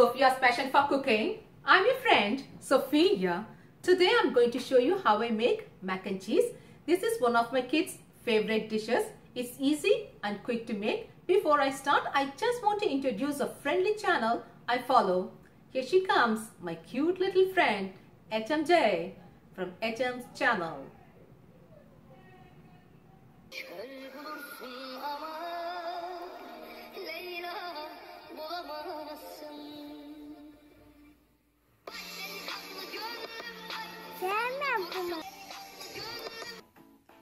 Sophia's passion for cooking. I'm your friend Sophia. Today I'm going to show you how I make mac and cheese. This is one of my kids' favorite dishes. It's easy and quick to make. Before I start, I just want to introduce a friendly channel I follow. Here she comes, my cute little friend HMJ from HM's channel.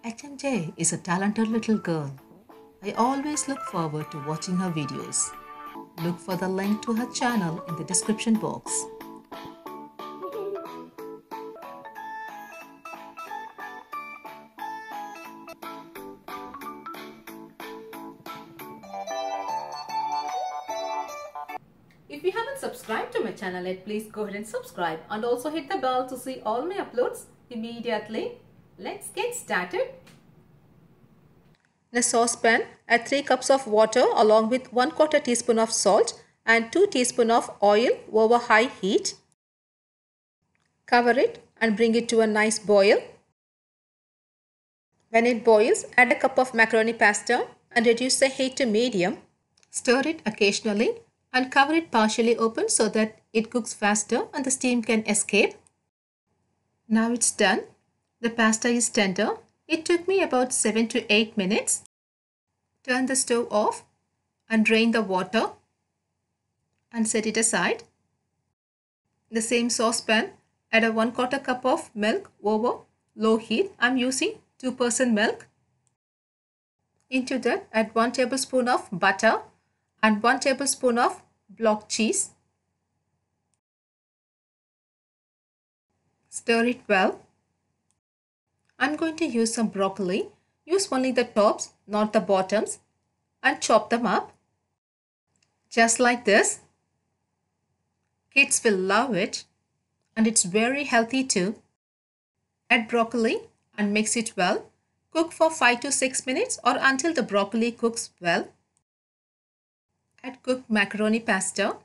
HMJ is a talented little girl. I always look forward to watching her videos. Look for the link to her channel in the description box. If you haven't subscribed to my channel yet, please go ahead and subscribe and also hit the bell to see all my uploads immediately. Let's get started. In a saucepan, add 3 cups of water along with 1/4 teaspoon of salt and 2 teaspoons of oil over high heat. Cover it and bring it to a nice boil. When it boils, add a cup of macaroni pasta and reduce the heat to medium. Stir it occasionally and cover it partially open so that it cooks faster and the steam can escape. Now it's done. The pasta is tender. It took me about 7 to 8 minutes. Turn the stove off and drain the water and set it aside. In the same saucepan, add a 1/4 cup of milk over low heat. I'm using 2% milk. Into that, add 1 tablespoon of butter and 1 tablespoon of block cheese. Stir it well. I'm going to use some broccoli. Use only the tops, not the bottoms, and chop them up. Just like this. Kids will love it and it's very healthy too. Add broccoli and mix it well. Cook for 5 to 6 minutes or until the broccoli cooks well. Add cooked macaroni pasta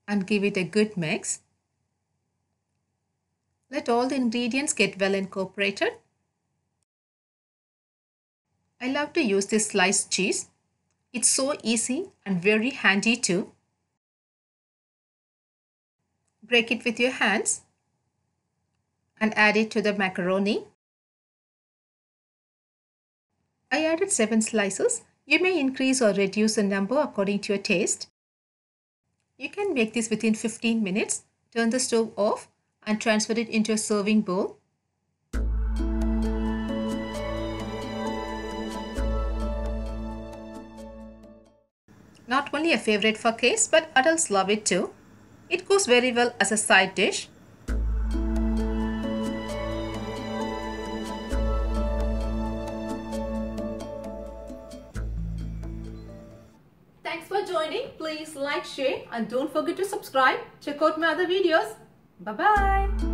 and give it a good mix. Let all the ingredients get well incorporated. I love to use this sliced cheese. It's so easy and very handy too. Break it with your hands and add it to the macaroni. I added 7 slices. You may increase or reduce the number according to your taste. You can make this within 15 minutes. Turn the stove off and transfer it into a serving bowl. Not only a favorite for kids, but adults love it too. It goes very well as a side dish. Thanks for joining. Please like, share and don't forget to subscribe. Check out my other videos. Bye-bye.